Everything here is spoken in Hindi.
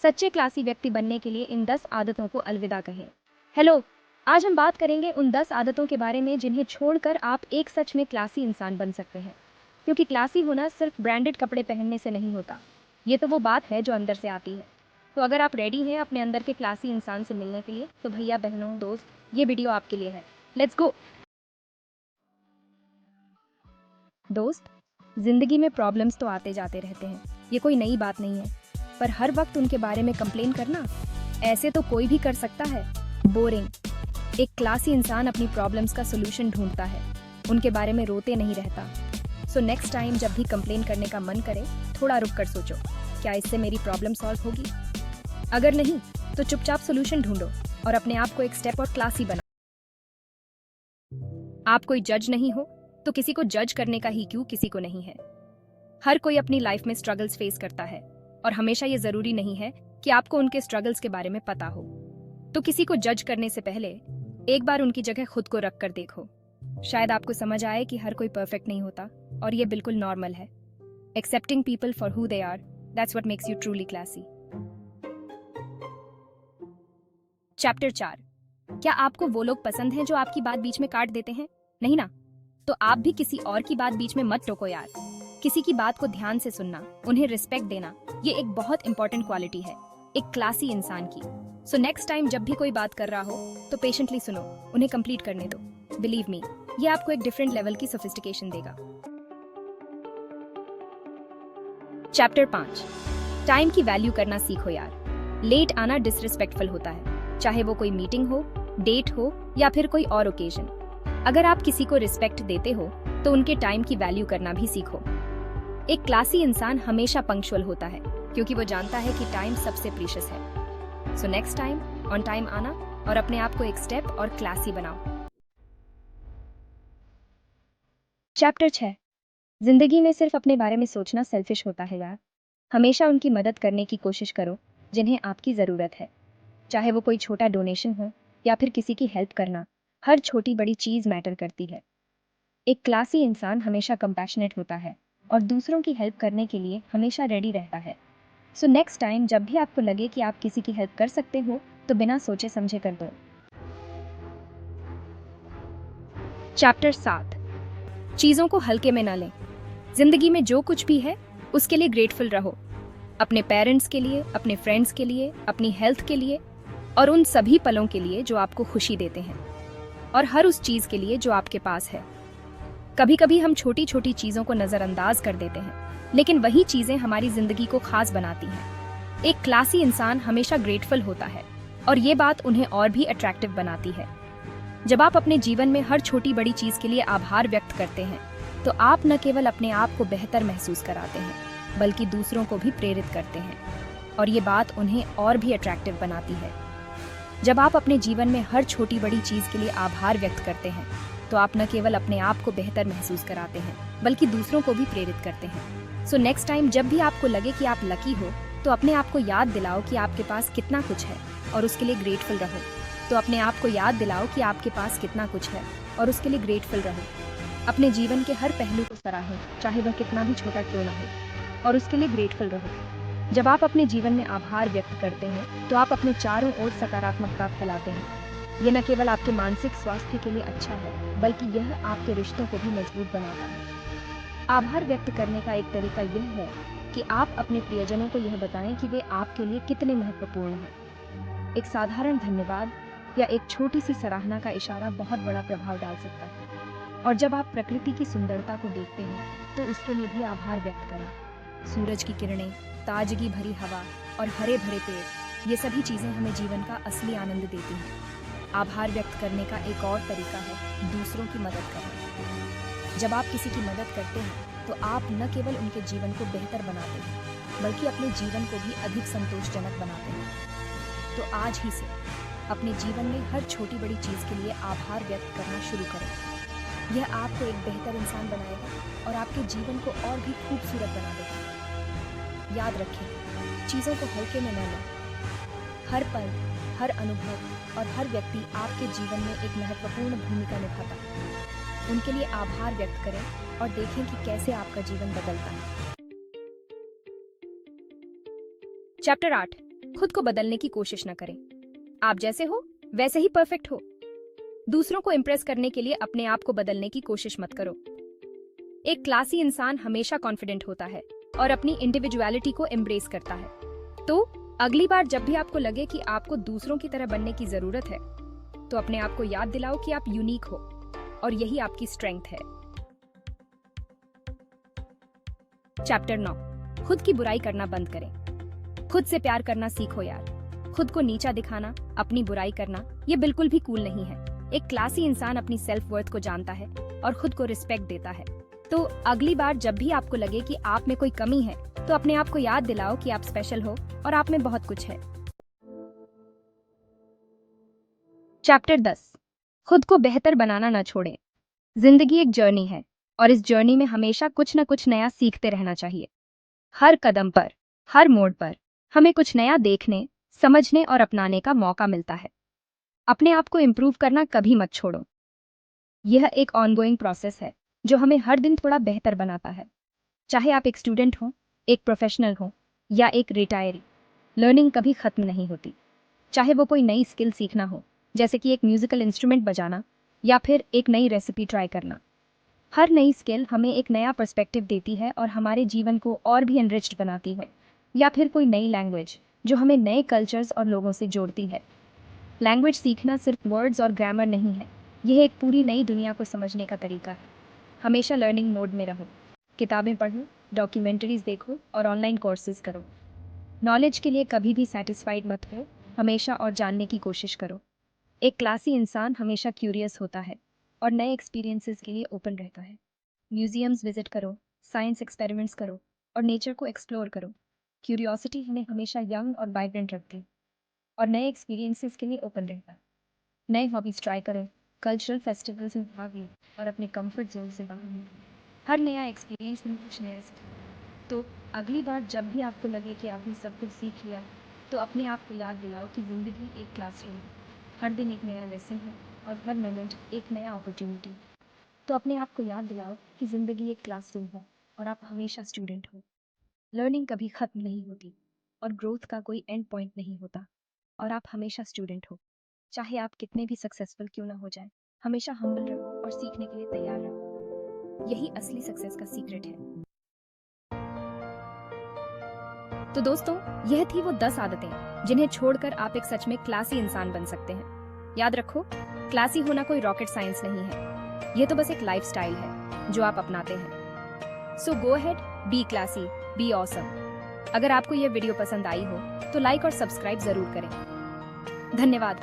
सच्चे क्लासी व्यक्ति बनने के लिए इन 10 आदतों को अलविदा कहें। हेलो, आज हम बात करेंगे उन 10 आदतों के बारे में जिन्हें छोड़कर आप एक सच में क्लासी इंसान बन सकते हैं। क्योंकि क्लासी होना सिर्फ ब्रांडेड कपड़े पहनने से नहीं होता, ये तो वो बात है जो अंदर से आती है। तो अगर आप रेडी हैं अपने अंदर के क्लासी इंसान से मिलने के लिए, तो भैया बहनों दोस्त, ये वीडियो आपके लिए है। Let's go. दोस्त, जिंदगी में प्रॉब्लम्स तो आते जाते रहते हैं, ये कोई नई बात नहीं है। पर हर वक्त उनके बारे में कंप्लेन करना, ऐसे तो कोई भी कर सकता है। बोरिंग। एक क्लासी इंसान अपनी प्रॉब्लम्स का सोल्यूशन ढूंढता है, उनके बारे में रोते नहीं रहता। सो नेक्स्ट टाइम जब भी कंप्लेन करने का मन करे, थोड़ा रुक कर सोचो, क्या इससे मेरी प्रॉब्लम सॉल्व होगी? अगर नहीं, तो चुपचाप सोल्यूशन ढूंढो और अपने आप को एक स्टेप और क्लासी बनाओ। आप कोई जज नहीं हो, तो किसी को जज करने का ही क्यों किसी को नहीं है। हर कोई अपनी लाइफ में स्ट्रगल्स फेस करता है और हमेशा ये जरूरी नहीं है कि आपको उनके स्ट्रगल्स के बारे में पता हो। तो किसी को जज करने से पहले एक बार उनकी जगह खुद को रख कर देखो। शायद आपको समझ आए कि हर कोई परफेक्ट नहीं होता और ये बिल्कुल नॉर्मल है। Excepting people for who they are, that's what makes you truly classy. Chapter 4। क्या आपको वो लोग पसंद हैं जो आपकी बात बीच में काट देते हैं? नहीं ना? तो आप भी किसी और की बात बीच में मत टोको यार। किसी की बात को ध्यान से सुनना, उन्हें रिस्पेक्ट देना, ये एक बहुत इंपॉर्टेंट क्वालिटी है एक क्लासी इंसान की। सो नेक्स्ट टाइम जब भी कोई बात कर रहा हो, तो पेशेंटली सुनो, उन्हें कंप्लीट करने दो। बिलीव मी, ये आपको एक डिफरेंट लेवल की सोफिस्टिकेशन देगा। चैप्टर 5। टाइम की वैल्यू करना सीखो यार। लेट आना डिसरिस्पेक्टफुल होता है, चाहे वो कोई मीटिंग हो, डेट हो या फिर कोई और ओकेजन। अगर आप किसी को रिस्पेक्ट देते हो, तो उनके टाइम की वैल्यू करना भी सीखो। एक क्लासी इंसान हमेशा पंक्चुअल होता है, क्योंकि वो जानता है कि टाइम सबसे प्रीशियस है। So next time on time आना और अपने आप को एक स्टेप और क्लासी बनाओ। चैप्टर 6। जिंदगी में सिर्फ अपने बारे में सोचना सेल्फिश होता है यार। हमेशा उनकी मदद करने की कोशिश करो जिन्हें आपकी जरूरत है, चाहे वो कोई छोटा डोनेशन हो या फिर किसी की हेल्प करना। हर छोटी बड़ी चीज मैटर करती है। एक क्लासी इंसान हमेशा कंपैशनेट होता है और दूसरों की हेल्प करने के लिए हमेशा रेडी रहता है। सो नेक्स्ट टाइम जब भी आपको लगे कि आप किसी की हेल्प कर सकते हो, तो बिना सोचे समझे कर दो। चैप्टर 7। चीजों को हल्के में ना लें। जिंदगी में जो कुछ भी है, उसके लिए ग्रेटफुल रहो। अपने पेरेंट्स के लिए, अपने फ्रेंड्स के लिए, अपनी हेल्थ के लिए और उन सभी पलों के लिए जो आपको खुशी देते हैं, और हर उस चीज के लिए जो आपके पास है। कभी कभी हम छोटी छोटी चीजों को नजरअंदाज कर देते हैं, लेकिन वही चीजें हमारी जिंदगी को खास बनाती हैं। एक क्लासी इंसान हमेशा ग्रेटफुल होता है और ये बात उन्हें और भी अट्रैक्टिव बनाती है। जब आप अपने जीवन में हर छोटी बड़ी चीज के लिए आभार व्यक्त करते हैं, तो आप न केवल अपने आप को बेहतर महसूस कराते हैं, बल्कि दूसरों को भी प्रेरित करते हैं, और ये बात उन्हें और भी अट्रैक्टिव बनाती है। जब आप अपने जीवन में हर छोटी बड़ी चीज के लिए आभार व्यक्त करते हैं, तो आप न केवल अपने आप को बेहतर महसूस कराते हैं, बल्कि दूसरों को भी प्रेरित करते हैं। सो नेक्स्ट टाइम जब भी आपको लगे कि आप लकी हो, तो अपने आप को याद दिलाओ कि आपके पास कितना कुछ है और उसके लिए ग्रेटफुल रहो। तो अपने आप को याद दिलाओ कि आपके पास कितना कुछ है और उसके लिए ग्रेटफुल रहो। अपने जीवन के हर पहलू को सराहो, चाहे वह कितना भी छोटा क्यों ना हो, और उसके लिए ग्रेटफुल रहो। जब आप अपने जीवन में आभार व्यक्त करते हैं, तो आप अपने चारों ओर सकारात्मकता फैलाते हैं। ये न केवल आपके मानसिक स्वास्थ्य के लिए अच्छा है, बल्कि यह आपके रिश्तों को भी मजबूत बनाता है। आभार व्यक्त करने का एक तरीका यह है कि आप अपने प्रियजनों को यह बताएं कि वे आपके लिए कितने महत्वपूर्ण हैं। एक साधारण धन्यवाद या एक छोटी सी सराहना का इशारा बहुत बड़ा प्रभाव डाल सकता है। और जब आप प्रकृति की सुंदरता को देखते हैं, तो उसके लिए भी आभार व्यक्त करें। सूरज की किरणें, ताजगी भरी हवा और हरे भरे पेड़, ये सभी चीजें हमें जीवन का असली आनंद देती हैं। आभार व्यक्त करने का एक और तरीका है दूसरों की मदद करना। जब आप किसी की मदद करते हैं, तो आप न केवल उनके जीवन को बेहतर बनाते हैं, बल्कि अपने जीवन को भी अधिक संतोषजनक बनाते हैं। तो आज ही से अपने जीवन में हर छोटी बड़ी चीज के लिए आभार व्यक्त करना शुरू करें। यह आपको एक बेहतर इंसान बनाएगा और आपके जीवन को और भी खूबसूरत बना देगा। याद रखें, चीजों को हल्के में न लें। हर पल, हर अनुभव और हर व्यक्ति आपके जीवन में एक महत्वपूर्ण भूमिका निभाता है। उनके लिए आभार व्यक्त करें और देखें कि कैसे आपका जीवन बदलता है। चैप्टर 8। खुद को बदलने की कोशिश न करें। आप जैसे हो वैसे ही परफेक्ट हो। दूसरों को इम्प्रेस करने के लिए अपने आप को बदलने की कोशिश मत करो। एक क्लासी इंसान हमेशा कॉन्फिडेंट होता है और अपनी इंडिविजुअलिटी को एम्ब्रेस करता है। तो अगली बार जब भी आपको लगे कि आपको दूसरों की तरह बनने की जरूरत है, तो अपने आप को याद दिलाओ कि आप यूनिक हो और यही आपकी स्ट्रेंथ है। चैप्टर 9, खुद की बुराई करना बंद करें। खुद से प्यार करना सीखो यार। खुद को नीचा दिखाना, अपनी बुराई करना, ये बिल्कुल भी कूल नहीं है। एक क्लासी इंसान अपनी सेल्फ वर्थ को जानता है और खुद को रिस्पेक्ट देता है। तो अगली बार जब भी आपको लगे कि आप में कोई कमी है, तो अपने आप को याद दिलाओ कि आप स्पेशल हो और आप में बहुत कुछ है। चैप्टर 10, खुद को बेहतर बनाना न छोड़ें। जिंदगी एक जर्नी है और इस जर्नी में हमेशा कुछ न कुछ नया सीखते रहना चाहिए। हर कदम पर, हर मोड़ पर हमें कुछ नया देखने, समझने और अपनाने का मौका मिलता है। अपने आप को इम्प्रूव करना कभी मत छोड़ो। यह एक ऑनगोइंग प्रोसेस है जो हमें हर दिन थोड़ा बेहतर बनाता है। चाहे आप एक स्टूडेंट हो, एक प्रोफेशनल हो या एक रिटायरी, लर्निंग कभी खत्म नहीं होती। चाहे वो कोई नई स्किल सीखना हो, जैसे कि एक म्यूजिकल इंस्ट्रूमेंट बजाना या फिर एक नई रेसिपी ट्राई करना। हर नई स्किल हमें एक नया पर्सपेक्टिव देती है और हमारे जीवन को और भी एनरिच्ड बनाती है। या फिर कोई नई लैंग्वेज जो हमें नए कल्चर्स और लोगों से जोड़ती है। लैंग्वेज सीखना सिर्फ वर्ड्स और ग्रामर नहीं है, यह एक पूरी नई दुनिया को समझने का तरीका है। हमेशा लर्निंग मोड में रहो। किताबें पढ़ो, डॉक्यूमेंट्रीज देखो और ऑनलाइन कोर्सेज करो। नॉलेज के लिए कभी भी सेटिस्फाइड मत हो, हमेशा और जानने की कोशिश करो। एक क्लासी इंसान हमेशा क्यूरियस होता है और नए एक्सपीरियंसेस के लिए ओपन रहता है। म्यूजियम्स विजिट करो, साइंस एक्सपेरिमेंट्स करो और नेचर को एक्सप्लोर करो। क्यूरियोसिटी हमें हमेशा यंग और वाइब्रेंट रखती है और नए एक्सपीरियंसेस के लिए ओपन रहता है। नए हॉबीज ट्राई करें, कल्चरल फेस्टिवल्स में भाग लें और अपने कंफर्ट जोन से बाहर निकलें। हर नया एक्सपीरियंस में कुछ नया सीखें। तो अगली बार जब भी आपको लगे कि आपने सब कुछ सीख लिया, तो अपने आप को याद दिलाओ कि ज़िंदगी एक क्लासरूम है। हर दिन एक नया लेसन है और हर मोमेंट एक नया अपॉर्चुनिटी। तो अपने आप को याद दिलाओ कि ज़िंदगी एक क्लासरूम है और आप हमेशा स्टूडेंट हो। लर्निंग कभी ख़त्म नहीं होती और ग्रोथ का कोई एंड पॉइंट नहीं होता और आप हमेशा स्टूडेंट हो। चाहे आप कितने भी सक्सेसफुल क्यों ना हो जाए, हमेशा हम्बल रहो और सीखने के लिए तैयार रहो। यही असली सक्सेस का सीक्रेट है। तो दोस्तों, यह थी वो 10 आदतें जिन्हें छोड़कर आप एक सच में क्लासी इंसान बन सकते हैं। याद रखो, क्लासी होना कोई रॉकेट साइंस नहीं है, यह तो बस एक लाइफस्टाइल है जो आप अपनाते हैं। So go ahead, be classy, be awesome. अगर आपको यह वीडियो पसंद आई हो तो लाइक और सब्सक्राइब जरूर करें। धन्यवाद।